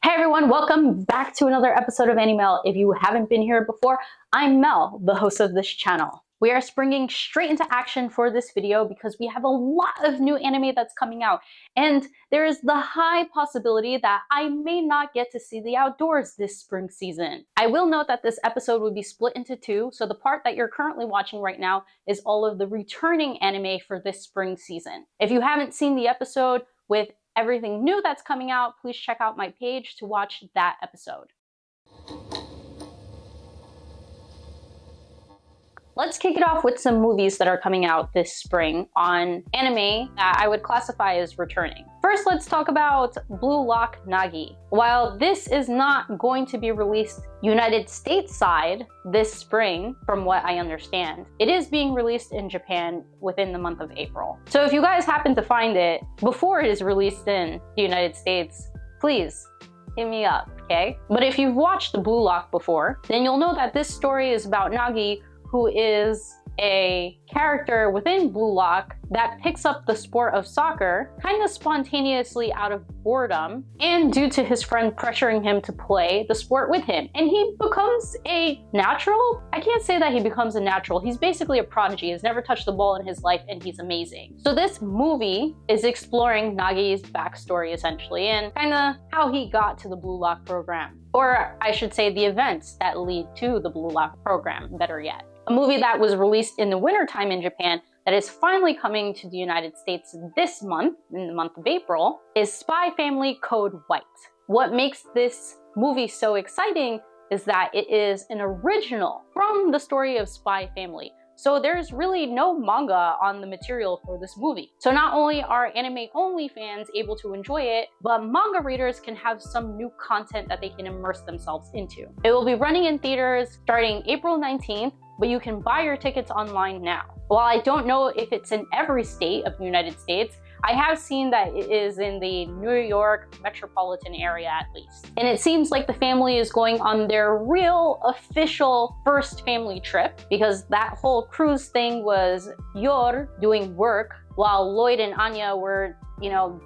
Hey everyone, welcome back to another episode of Animel. If you haven't been here before, I'm Mel, the host of this channel. We are springing straight into action for this video because we have a lot of new anime that's coming out, and there is the high possibility that I may not get to see the outdoors this spring season. I will note that this episode would be split into two, so the part that you're currently watching right now is all of the returning anime for this spring season. If you haven't seen the episode with everything new that's coming out, please check out my page to watch that episode. Let's kick it off with some movies that are coming out this spring on anime that I would classify as returning. First, let's talk about Blue Lock Nagi. While this is not going to be released United States side this spring, from what I understand, it is being released in Japan within the month of April. So if you guys happen to find it before it is released in the United States, please hit me up, okay? But if you've watched the Blue Lock before, then you'll know that this story is about Nagi, who is a character within Blue Lock that picks up the sport of soccer kind of spontaneously out of boredom and due to his friend pressuring him to play the sport with him. And he becomes a natural? I can't say that he becomes a natural. He's basically a prodigy. He's never touched the ball in his life and he's amazing. So this movie is exploring Nagi's backstory essentially and kind of how he got to the Blue Lock program. Or I should say the events that lead to the Blue Lock program, better yet. A movie that was released in the wintertime in Japan that is finally coming to the United States this month, in the month of April, is Spy Family Code White. What makes this movie so exciting is that it is an original from the story of Spy Family. So there's really no manga on the material for this movie. So not only are anime-only fans able to enjoy it, but manga readers can have some new content that they can immerse themselves into. It will be running in theaters starting April 19th, but you can buy your tickets online now. While I don't know if it's in every state of the United States, I have seen that it is in the New York metropolitan area at least. And it seems like the family is going on their real official first family trip, because that whole cruise thing was Yor doing work while Lloyd and Anya were,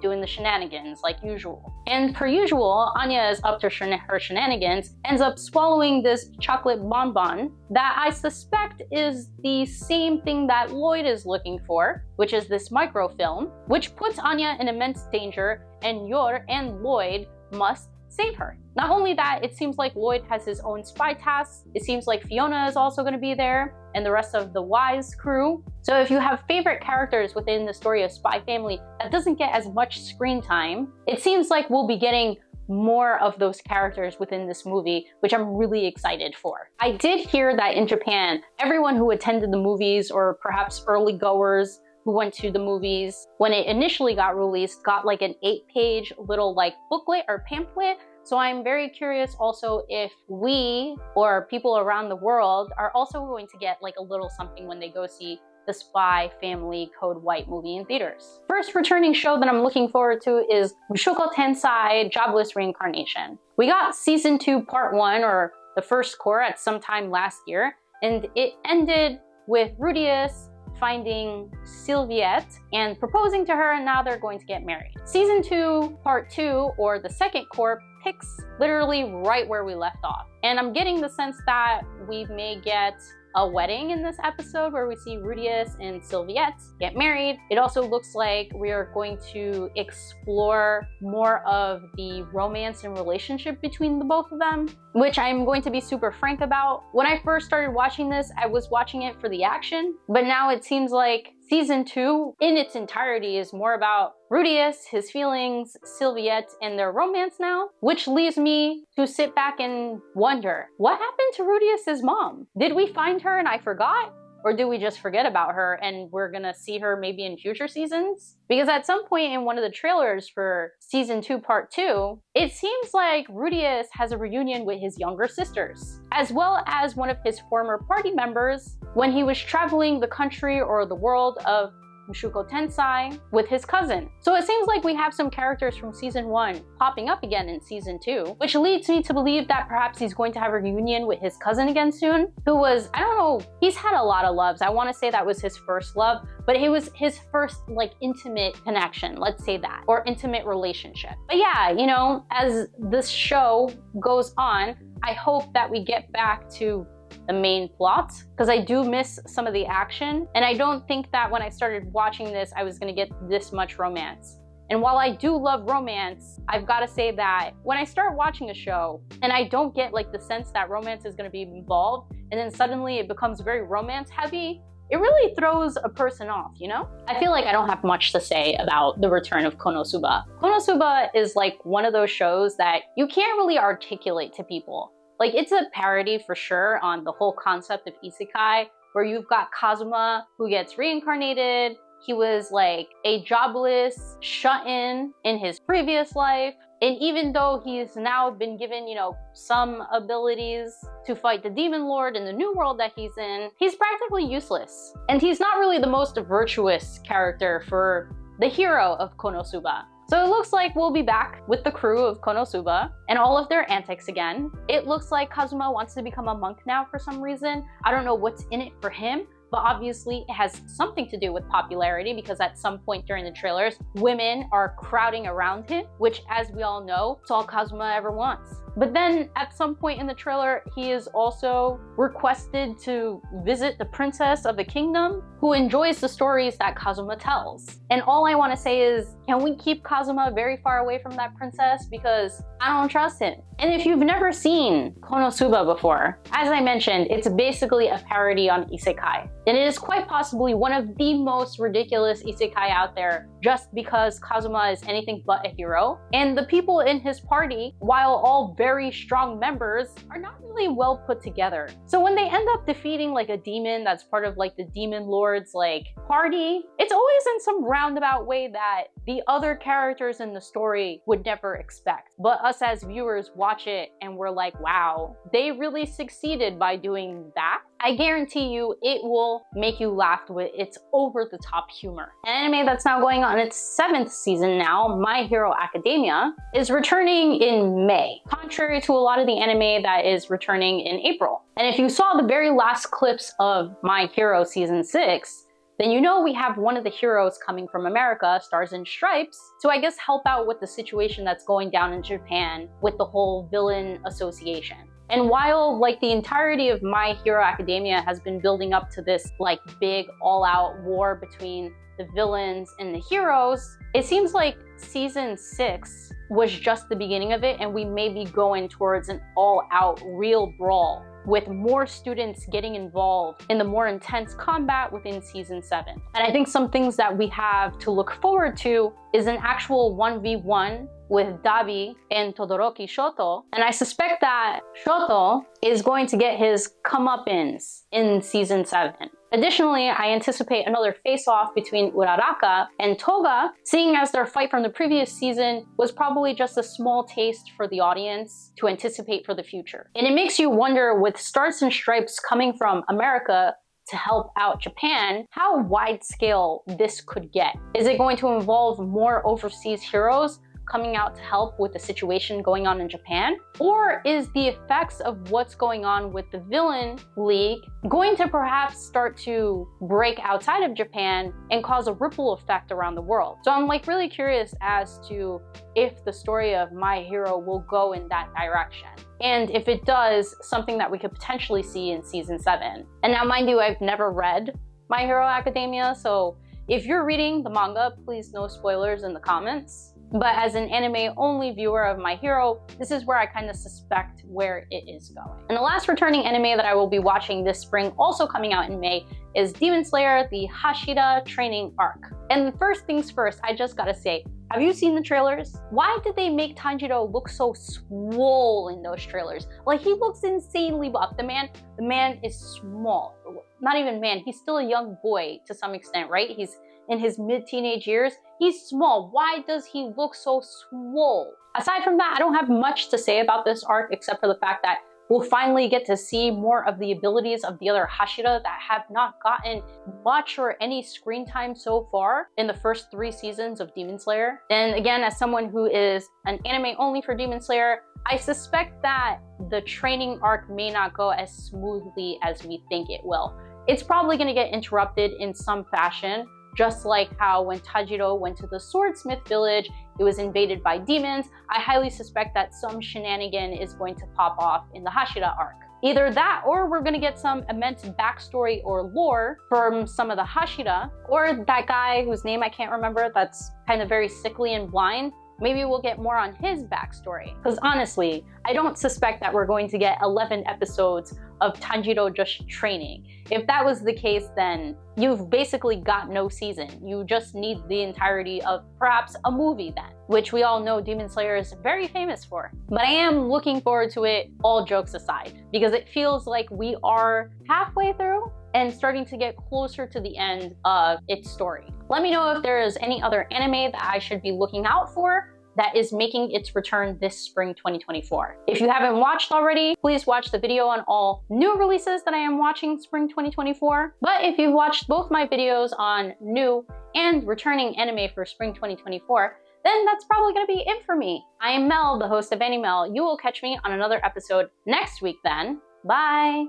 doing the shenanigans like usual. And per usual, Anya is up to her shenanigans, ends up swallowing this chocolate bonbon that I suspect is the same thing that Lloyd is looking for, which is this microfilm, which puts Anya in immense danger, and Yor and Lloyd must save her. Not only that, it seems like Lloyd has his own spy tasks. It seems like Fiona is also going to be there, and the rest of the Wise crew. So if you have favorite characters within the story of Spy Family that doesn't get as much screen time, it seems like we'll be getting more of those characters within this movie, which I'm really excited for. I did hear that in Japan, everyone who attended the movies, or perhaps early goers who went to the movies when it initially got released, got like an 8-page little booklet or pamphlet. So I'm very curious also if we or people around the world are also going to get like a little something when they go see the Spy Family Code White movie in theaters. First returning show that I'm looking forward to is Mushoku Tensei Jobless Reincarnation. We got season 2 part 1, or the first core, at some time last year, and it ended with Rudius finding Sylviette and proposing to her, and now they're going to get married. Season 2 part 2, or the second core, picks literally right where we left off. And I'm getting the sense that we may get a wedding in this episode where we see Rudius and Sylviette get married. It also looks like we are going to explore more of the romance and relationship between the both of them, which I'm going to be super frank about. When I first started watching this, I was watching it for the action, but now it seems like season 2 in its entirety is more about Rudius, his feelings, Sylviette, and their romance now, which leaves me to sit back and wonder, what happened to Rudius's mom? Did we find her and I forgot? Or do we just forget about her and we're gonna see her maybe in future seasons? Because at some point in one of the trailers for season 2 part 2, it seems like Rudius has a reunion with his younger sisters, as well as one of his former party members when he was traveling the country or the world of Mushoku Tensei with his cousin. So it seems like we have some characters from season 1 popping up again in season 2, which leads me to believe that perhaps he's going to have a reunion with his cousin again soon, who was, I don't know, he's had a lot of loves. I want to say that was his first love, but it was his first like intimate connection, let's say that, or intimate relationship. But yeah, you know, as this show goes on, I hope that we get back to the main plot, because I do miss some of the action, and I don't think that when I started watching this I was going to get this much romance. And while I do love romance, I've got to say that when I start watching a show and I don't get like the sense that romance is going to be involved, and then suddenly it becomes very romance heavy, it really throws a person off, you know? I feel like I don't have much to say about the return of Konosuba. Konosuba is like one of those shows that you can't really articulate to people. Like, it's a parody for sure on the whole concept of isekai, where you've got Kazuma who gets reincarnated. He was like a jobless shut-in in his previous life. And even though he's now been given, you know, some abilities to fight the demon lord in the new world that he's in, he's practically useless. And he's not really the most virtuous character for the hero of Konosuba. So it looks like we'll be back with the crew of Konosuba and all of their antics again. It looks like Kazuma wants to become a monk now for some reason. I don't know what's in it for him, but obviously it has something to do with popularity, because at some point during the trailers, women are crowding around him, which, as we all know, it's all Kazuma ever wants. But then at some point in the trailer, he is also requested to visit the princess of the kingdom, who enjoys the stories that Kazuma tells. And all I want to say is, can we keep Kazuma very far away from that princess, because I don't trust him. And if you've never seen Konosuba before, as I mentioned, it's basically a parody on isekai. And it is quite possibly one of the most ridiculous isekai out there, just because Kazuma is anything but a hero. And the people in his party, while all very strong members, are not really well put together. So when they end up defeating like a demon that's part of like the demon lord's like party, it's always in some roundabout way that the other characters in the story would never expect. But us as viewers watch it and we're like, wow, they really succeeded by doing that. I guarantee you it will make you laugh with its over-the-top humor. An anime that's now going on its 7th season now, My Hero Academia, is returning in May, contrary to a lot of the anime that is returning in April. And if you saw the very last clips of My Hero Season 6, then you know we have one of the heroes coming from America, Stars and Stripes, to I guess help out with the situation that's going down in Japan with the whole villain association. And while like the entirety of My Hero Academia has been building up to this like big all-out war between the villains and the heroes, it seems like season 6 was just the beginning of it, and we may be going towards an all-out real brawl, with more students getting involved in the more intense combat within season 7. And I think some things that we have to look forward to is an actual 1v1 with Dabi and Todoroki Shoto. And I suspect that Shoto is going to get his comeuppance in season 7. Additionally, I anticipate another face-off between Uraraka and Toga, seeing as their fight from the previous season was probably just a small taste for the audience to anticipate for the future. And it makes you wonder, with Stars and Stripes coming from America to help out Japan, how wide-scale this could get. Is it going to involve more overseas heroes coming out to help with the situation going on in Japan? Or is the effects of what's going on with the villain league going to perhaps start to break outside of Japan and cause a ripple effect around the world? So I'm like really curious as to if the story of My Hero will go in that direction. And if it does, something that we could potentially see in season 7. And now mind you, I've never read My Hero Academia, so if you're reading the manga, please no spoilers in the comments. But as an anime-only viewer of My Hero, this is where I kind of suspect where it is going. And the last returning anime that I will be watching this spring, also coming out in May, is Demon Slayer, the Hashira Training arc. And first things first, I just gotta say, have you seen the trailers? Why did they make Tanjiro look so swole in those trailers? Like, he looks insanely buff. The man is small. Not even man, he's still a young boy to some extent, right? He's in his mid-teenage years. He's small. Why does he look so swole? Aside from that, I don't have much to say about this arc except for the fact that We'll finally get to see more of the abilities of the other Hashira that have not gotten much or any screen time so far in the first 3 seasons of Demon Slayer. And again, as someone who is an anime only for Demon Slayer, I suspect that the training arc may not go as smoothly as we think it will. It's probably going to get interrupted in some fashion, just like how when Tajiro went to the Swordsmith village, it was invaded by demons. I highly suspect that some shenanigan is going to pop off in the Hashira arc. Either that, or we're going to get some immense backstory or lore from some of the Hashira, or that guy whose name I can't remember that's kind of very sickly and blind. Maybe we'll get more on his backstory. Because honestly, I don't suspect that we're going to get 11 episodes of Tanjiro just training. If that was the case, then you've basically got no season. You just need the entirety of perhaps a movie then, which we all know Demon Slayer is very famous for. But I am looking forward to it, all jokes aside, because it feels like we are halfway through and starting to get closer to the end of its story. Let me know if there is any other anime that I should be looking out for that is making its return this spring 2024. If you haven't watched already, please watch the video on all new releases that I am watching spring 2024. But if you've watched both my videos on new and returning anime for spring 2024, then that's probably gonna be it for me. I am Mel, the host of AniMel. You will catch me on another episode next week then. Bye!